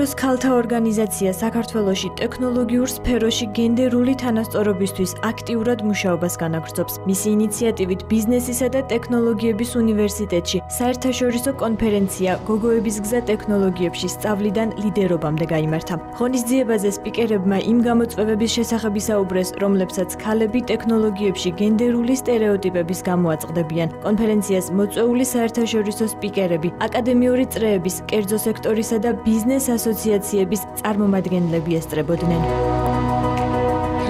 საერთაშორისო ქალთა ორგანიზაცია საქართველოში ტექნოლოგიურ სფეროში გენდერული თანასწორობისთვის აქტიურად მუშაობას განაგრძობს. მისი ინიციატივით ბიზნესისა და ტექნოლოგიების უნივერსიტეტში საერთაშორისო კონფერენცია გოგოების გზა ტექნოლოგიებში სწავლიდან ლიდერობამდე გაიმართა. ღონისძიებაზე სპიკერებმა იმ გამოწვევების შესახებ ისაუბრეს, რომლებსაც ქალები ტექნოლოგიებში გენდერული სტერეოტიპების გამო აწყდებიან. კონფერენციას მოწვეული საერთაშორისო სპიკერები, აკადემიური წრეების, კერძო სექტორისა და ბიზნეს ასოციაციების წარმომადგენლები ესწრებოდნენ.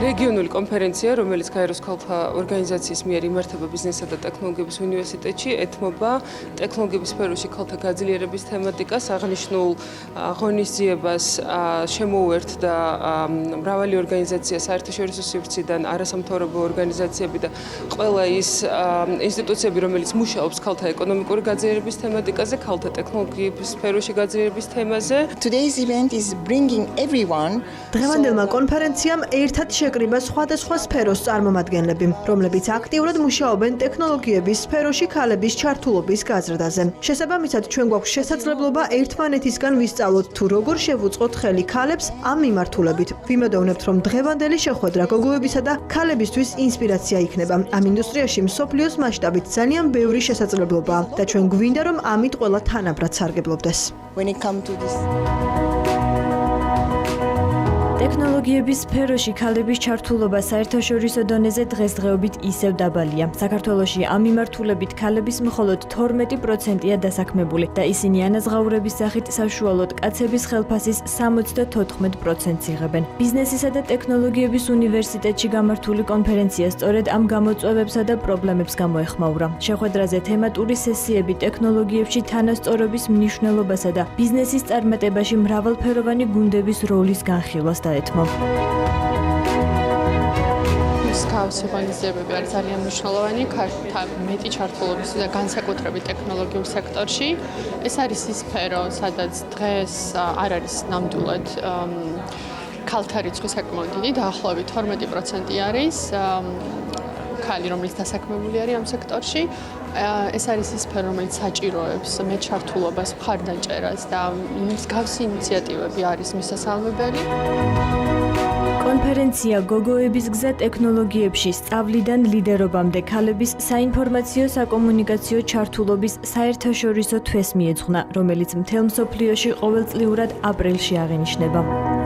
რეგიონული კონფერენცია, რომელიც გაეროს ქალთა ორგანიზაციის მიერ იმართება ბიზნესსა და ტექნოლოგიების უნივერსიტეტში, ეთმობა ტექნოლოგიების სფეროში ქალთა გაძლიერების თემატიკას, აღნიშნულ ღონისძიებას შემოუერთდა მრავალი ორგანიზაცია საერთაშორისო სივრციდან, არასამთავრობო ორგანიზაციები და ყველა ის ინსტიტუციები, რომელიც მუშაობს ქალთა ეკონომიკური გაძლიერების თემატიკაზე, ქალთა ტექნოლოგიების სფეროში გაძლიერების თემაზე. Today's event is bringing everyone. დღევანდელმა კონფერენციამ ერთად შეკრიბა სხვადასხვა სფეროს წარმომადგენლები, რომლებიც აქტიურად მუშაობენ ტექნოლოგიების სფეროში ქალების ჩართულობის გაზრდაზე. შესაბამისად, ჩვენ გვაქვს შესაძლებლობა ერთმანეთისგან ვისწავლოთ თუ როგორ შევუწყოთ ხელი ქალებს ამ მიმართულებით. ვიმედოვნებთ, რომ დღევანდელი შეხვედრა გოგოებისა და ქალებისთვის ინსპირაცია იქნება. ამ ინდუსტრიაში მსოფლიოს მასშტაბით ძალიან ბევრი შესაძლებლობაა და ჩვენ გვინდა, რომ ამით ყველა თანაბრად სარგებლობდეს. When it comes to this. ტექნოლოგიების სფეროში ქალების ჩართულობა საერთაშორისო დონეზე დღესდღეობით ისევ დაბალია. საქართველოში ამ მიმართულებით ქალების მხოლოდ 12%-ია დასაქმებული და ისინი ანაზღაურების სახით საშუალოდ კაცების ხელფასის 74%-ს იღებენ. ბიზნესისა და ტექნოლოგიების უნივერსიტეტში გამართული კონფერენცია სწორედ ამ გამოწვევებსა და პრობლემებს გამოეხმაურა. შეხვედრაზე თემატური სესიები ტექნოლოგიებში თანასწორობის მნიშვნელობასა და ბიზნესის წარმატებაში მრავალფეროვანი გუნდების როლის განხილვას დაეთმო. მსგავსი ღონისძიებები არის ძალიან მნიშვნელოვანი ქალთა მეტი ჩართულობის და განსაკუთრებით ტექნოლოგიურ სექტორში. ეს არის ის სფერო, სადაც დღეს არ არის ნამდვილად ქალთა რიცხვი საკმაოდ დიდი, დაახლოებით 12% არის ქალი, რომელიც დასაქმებული არის ამ სექტორში. ეს არის ის სფერო, რომელიც საჭიროებს მეტ ჩართულობას, მხარდაჭერას და მსგავსი ინიციატივები არის მისასალმებელი. კონფერენცია გოგოების გზა ტექნოლოგიებში სწავლიდან ლიდერობამდე ქალების საინფორმაციო საკომუნიკაციო ჩართულობის საერთაშორისო თვეს მიეძღვნა, რომელიც მთელ მსოფლიოში ყოველწლიურად აპრილში აღინიშნება.